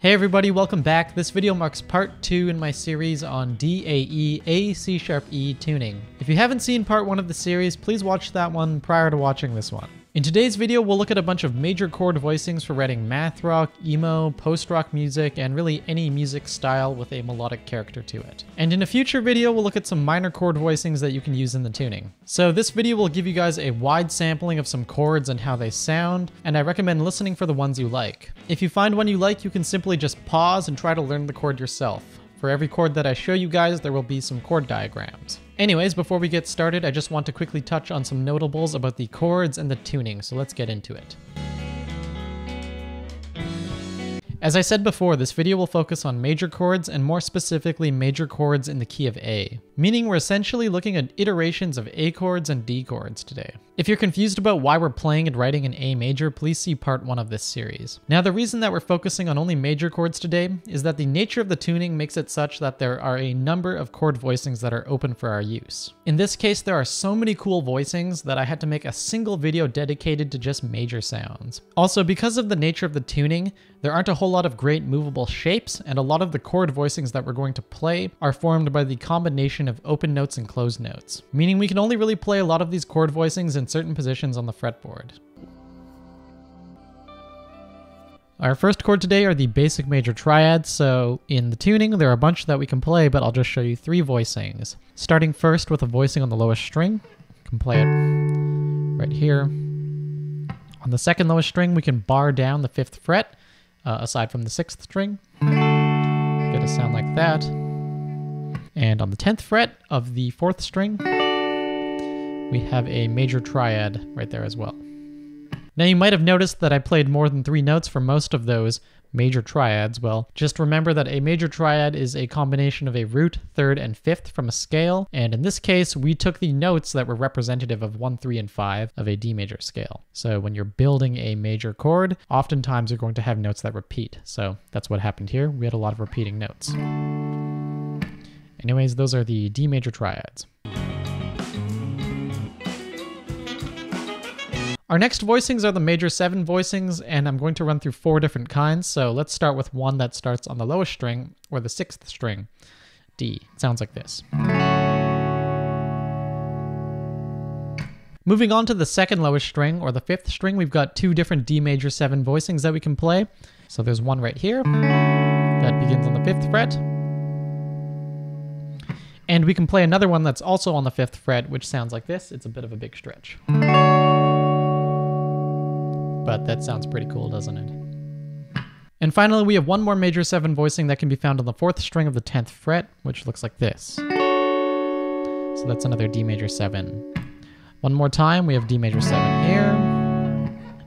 Hey everybody, welcome back. This video marks part 2 in my series on DAE C#E tuning. If you haven't seen part 1 of the series, please watch that one prior to watching this one. In today's video, we'll look at a bunch of major chord voicings for writing math rock, emo, post-rock music, and really any music style with a melodic character to it. And in a future video, we'll look at some minor chord voicings that you can use in the tuning. So this video will give you guys a wide sampling of some chords and how they sound, and I recommend listening for the ones you like. If you find one you like, you can simply just pause and try to learn the chord yourself. For every chord that I show you guys, there will be some chord diagrams. Anyways, before we get started, I just want to quickly touch on some notables about the chords and the tuning, so let's get into it. As I said before, this video will focus on major chords and more specifically major chords in the key of A, meaning we're essentially looking at iterations of A chords and D chords today. If you're confused about why we're playing and writing in A major, please see part 1 of this series. Now, the reason that we're focusing on only major chords today is that the nature of the tuning makes it such that there are a number of chord voicings that are open for our use. In this case, there are so many cool voicings that I had to make a single video dedicated to just major sounds. Also, because of the nature of the tuning, there aren't a whole lot of great movable shapes, and a lot of the chord voicings that we're going to play are formed by the combination of open notes and closed notes, meaning we can only really play a lot of these chord voicings in certain positions on the fretboard. Our first chord today are the basic major triads, so in the tuning there are a bunch that we can play, but I'll just show you 3 voicings. Starting first with a voicing on the lowest string, you can play it right here. On the second lowest string we can bar down the 5th fret, aside from the 6th string. Get a sound like that. And on the 10th fret of the 4th string, we have a major triad right there as well. Now you might have noticed that I played more than 3 notes for most of those major triads. Well, just remember that a major triad is a combination of a root, 3rd, and 5th from a scale, and in this case, we took the notes that were representative of 1, 3, and 5 of a D major scale. So when you're building a major chord, oftentimes you're going to have notes that repeat. So that's what happened here. We had a lot of repeating notes. Anyways, those are the D major triads. Our next voicings are the Maj7 Voicings, and I'm going to run through 4 different kinds. So let's start with one that starts on the lowest string, or the 6th string, D. It sounds like this. Moving on to the second lowest string, or the 5th string, we've got 2 different D major 7 voicings that we can play. So there's one right here that begins on the 5th fret. And we can play another one that's also on the 5th fret, which sounds like this. It's a bit of a big stretch. But that sounds pretty cool, doesn't it? And finally, we have one more major 7 voicing that can be found on the 4th string of the 10th fret, which looks like this. So that's another D major 7. One more time, we have D major 7 here,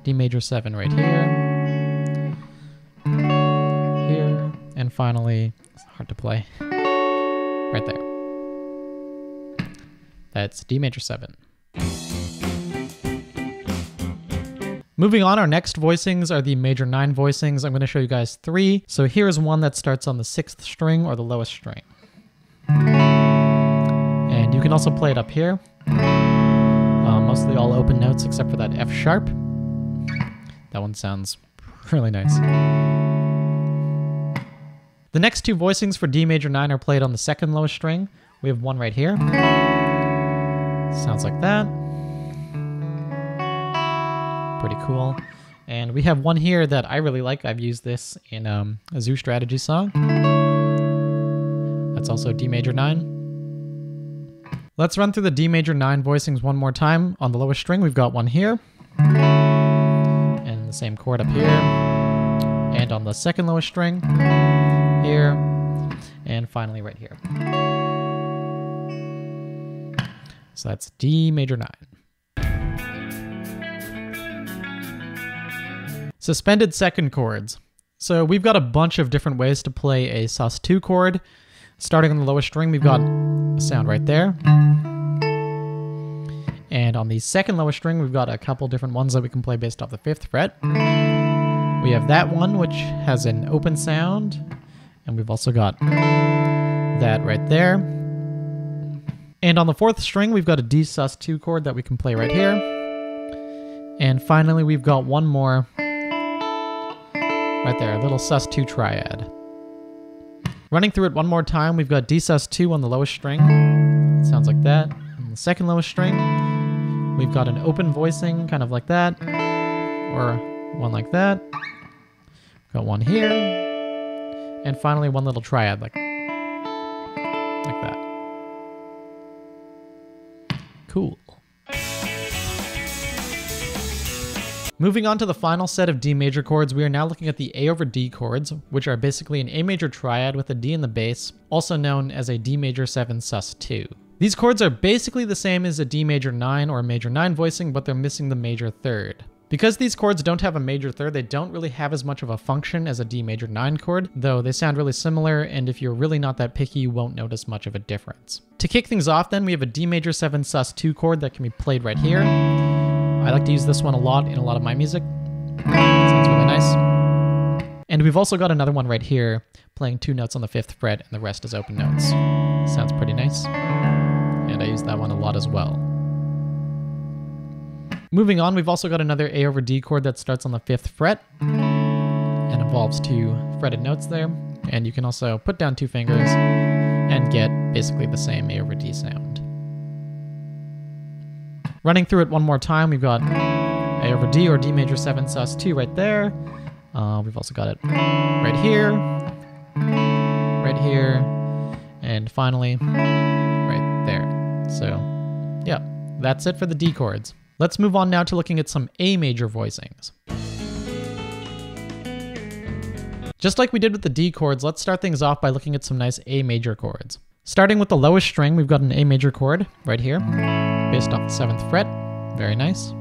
D major 7 right here, here, and finally, it's hard to play, right there. That's D major 7. Moving on, our next voicings are the Maj9 Voicings. I'm going to show you guys 3. So here's one that starts on the 6th string or the lowest string. And you can also play it up here. Mostly all open notes except for that F sharp. That one sounds really nice. The next 2 voicings for D major 9 are played on the 2nd lowest string. We have one right here. Sounds like that. Pretty cool. And we have one here that I really like. I've used this in a zoo strategy song. That's also D major 9. Let's run through the D major 9 voicings one more time. On the lowest string, we've got one here. And the same chord up here. And on the 2nd lowest string, here. And finally right here. So that's D major 9. Suspended second chords. So we've got a bunch of different ways to play a Dsus2 chord. Starting on the lowest string, we've got a sound right there. And on the 2nd lowest string, we've got a couple different ones that we can play based off the 5th fret. We have that one, which has an open sound. And we've also got that right there. And on the 4th string, we've got a Dsus2 chord that we can play right here. And finally, we've got one more Right there, a little Dsus2 triad. Running through it one more time, we've got Dsus2 on the lowest string. It sounds like that. On the second lowest string, we've got an open voicing, kind of like that. Or one like that. Got one here. And finally, one little triad like that. Cool. Moving on to the final set of D major chords, we are now looking at the A over D chords, which are basically an A major triad with a D in the bass, also known as a D major 7 Sus2. These chords are basically the same as a D major 9 or a major 9 voicing, but they're missing the major third. Because these chords don't have a major third, they don't really have as much of a function as a D major 9 chord, though they sound really similar, and if you're really not that picky, you won't notice much of a difference. To kick things off then, we have a D major 7 Sus2 chord that can be played right here. I like to use this one a lot in a lot of my music. Sounds really nice. And we've also got another one right here, playing 2 notes on the 5th fret, and the rest is open notes. Sounds pretty nice. And I use that one a lot as well. Moving on, we've also got another A over D chord that starts on the 5th fret and involves 2 fretted notes there. And you can also put down 2 fingers and get basically the same A over D sound. Running through it one more time, we've got A over D or D major 7 Sus2 right there. We've also got it right here, and finally right there. So yeah, that's it for the D chords. Let's move on now to looking at some A major voicings. Just like we did with the D chords, let's start things off by looking at some nice A major chords. Starting with the lowest string, we've got an A major chord right here, based off the 7th fret. Very nice.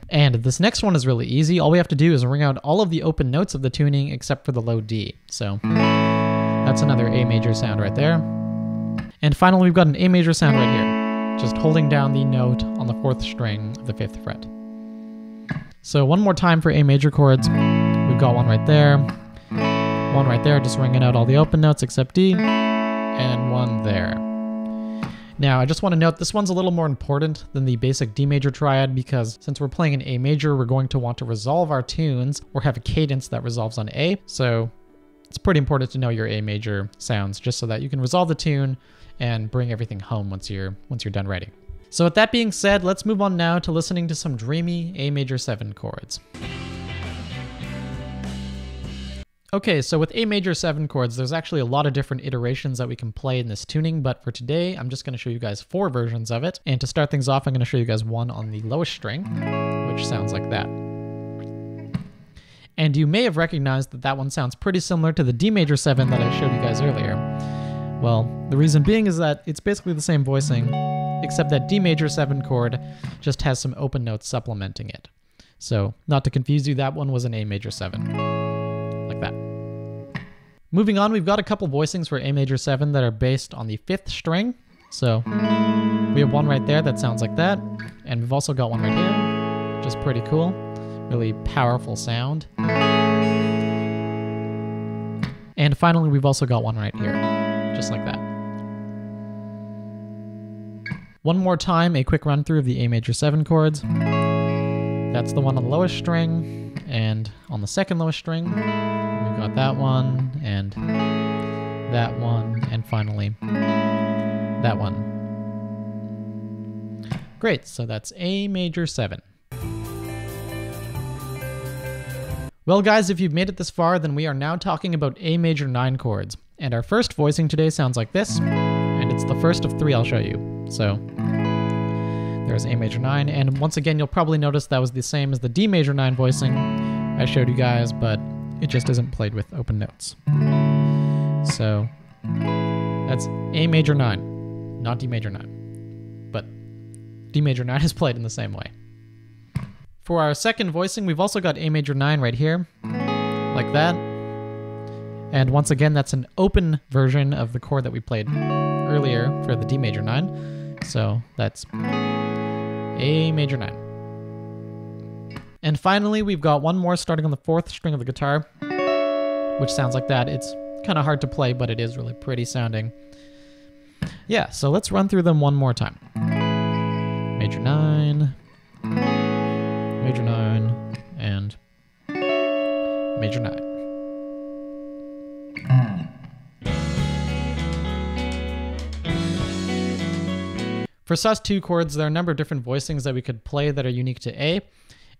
And this next one is really easy. All we have to do is ring out all of the open notes of the tuning except for the low D. So that's another A major sound right there. And finally, we've got an A major sound right here, just holding down the note on the 4th string of the 5th fret. So one more time for A major chords. We've got one right there, just ringing out all the open notes except D, and one there. Now, I just want to note this one's a little more important than the basic D major triad because since we're playing in A major, we're going to want to resolve our tunes or have a cadence that resolves on A. So it's pretty important to know your A major sounds just so that you can resolve the tune and bring everything home once you're done writing. So with that being said, let's move on now to listening to some dreamy A major 7 chords. Okay, so with A major 7 chords, there's actually a lot of different iterations that we can play in this tuning, but for today, I'm just going to show you guys 4 versions of it. And to start things off, I'm going to show you guys one on the lowest string, which sounds like that. And you may have recognized that that one sounds pretty similar to the D major 7 that I showed you guys earlier. Well, the reason being is that it's basically the same voicing, except that D major 7 chord just has some open notes supplementing it. So, not to confuse you, that one was an A major 7. Like that. Moving on, we've got a couple voicings for A major 7 that are based on the 5th string. So we have one right there that sounds like that, and we've also got one right here, which is pretty cool. Really powerful sound. And finally, we've also got one right here, just like that. One more time, a quick run through of the A major 7 chords. That's the one on the lowest string, and on the second lowest string, we've got that one, and finally, that one. Great, so that's A major 7. Well guys, if you've made it this far, then we are now talking about A major 9 chords. And our first voicing today sounds like this, and it's the first of 3 I'll show you. So there's A major 9, and once again, you'll probably notice that was the same as the D major 9 voicing I showed you guys, but it just isn't played with open notes. So that's A major 9, not D major 9, but D major 9 is played in the same way. For our second voicing, we've also got A major 9 right here, like that. And once again, that's an open version of the chord that we played earlier for the D major 9. So that's A major 9. And finally, we've got one more starting on the 4th string of the guitar, which sounds like that. It's kind of hard to play, but it is really pretty sounding. Yeah, so let's run through them one more time. Major 9, major 9, and major 9. For Dsus2 chords, there are a number of different voicings that we could play that are unique to A.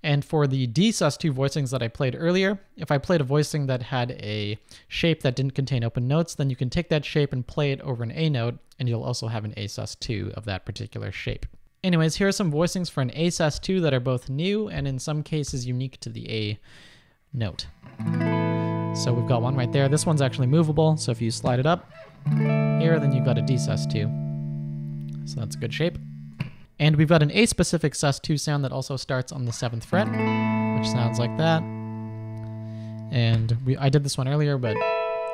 And for the Dsus2 voicings that I played earlier, if I played a voicing that had a shape that didn't contain open notes, then you can take that shape and play it over an A note, and you'll also have an A sus2 of that particular shape. Anyways, here are some voicings for an A sus2 that are both new and in some cases unique to the A note. So we've got one right there. This one's actually movable, so if you slide it up here, then you've got a D sus2. So that's a good shape. And we've got an A-specific sus2 sound that also starts on the 7th fret, which sounds like that. And I did this one earlier, but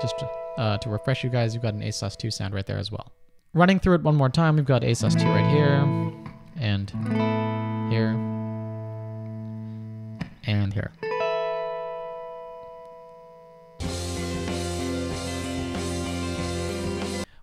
just to refresh you guys, you've got an A sus2 sound right there as well. Running through it one more time, we've got A sus2 right here, and here, and here.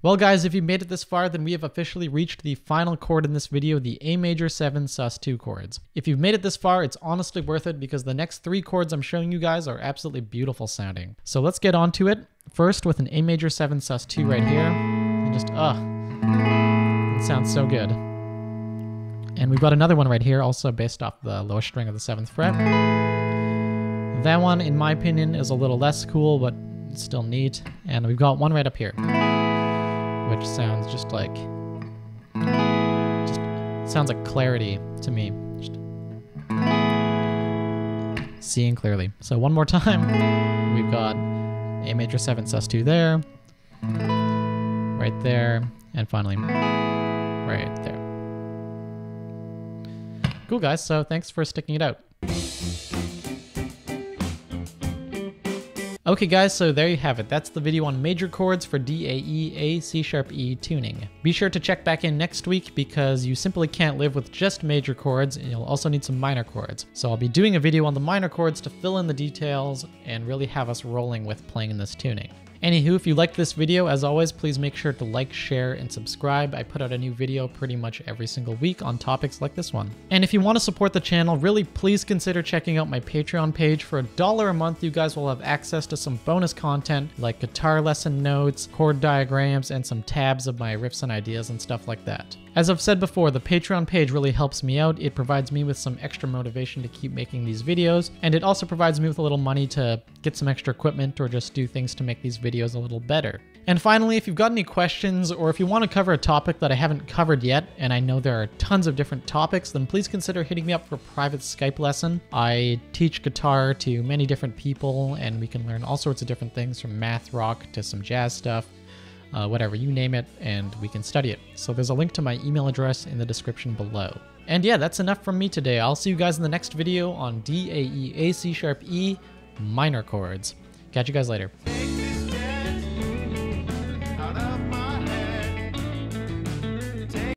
Well guys, if you made it this far, then we have officially reached the final chord in this video, the A major 7 sus2 chords. If you've made it this far, it's honestly worth it because the next 3 chords I'm showing you guys are absolutely beautiful sounding. So let's get on to it. First with an A major 7 sus2 right here. And just, it sounds so good. And we've got another one right here, also based off the lowest string of the 7th fret. That one, in my opinion, is a little less cool, but it's still neat. And we've got one right up here, which sounds just sounds like clarity to me. Just seeing clearly. So one more time, we've got A major 7 sus2 there, right there, and finally right there. Cool guys, so thanks for sticking it out. Okay guys, so there you have it. That's the video on major chords for DAE, A, C#E tuning. Be sure to check back in next week because you simply can't live with just major chords and you'll also need some minor chords. So I'll be doing a video on the minor chords to fill in the details and really have us rolling with playing in this tuning. Anywho, if you liked this video, as always, please make sure to like, share, and subscribe. I put out a new video pretty much every single week on topics like this one. And if you want to support the channel, really please consider checking out my Patreon page. For $1 a month, you guys will have access to some bonus content like guitar lesson notes, chord diagrams, and some tabs of my riffs and ideas and stuff like that. As I've said before, the Patreon page really helps me out. It provides me with some extra motivation to keep making these videos, and it also provides me with a little money to get some extra equipment or just do things to make these videos a little better. And finally, if you've got any questions or if you want to cover a topic that I haven't covered yet, and I know there are tons of different topics, then please consider hitting me up for a private Skype lesson. I teach guitar to many different people, and we can learn all sorts of different things from math rock to some jazz stuff. Whatever, you name it, and we can study it. So there's a link to my email address in the description below. And yeah, that's enough from me today. I'll see you guys in the next video on DAE, A, C#E, minor chords. Catch you guys later.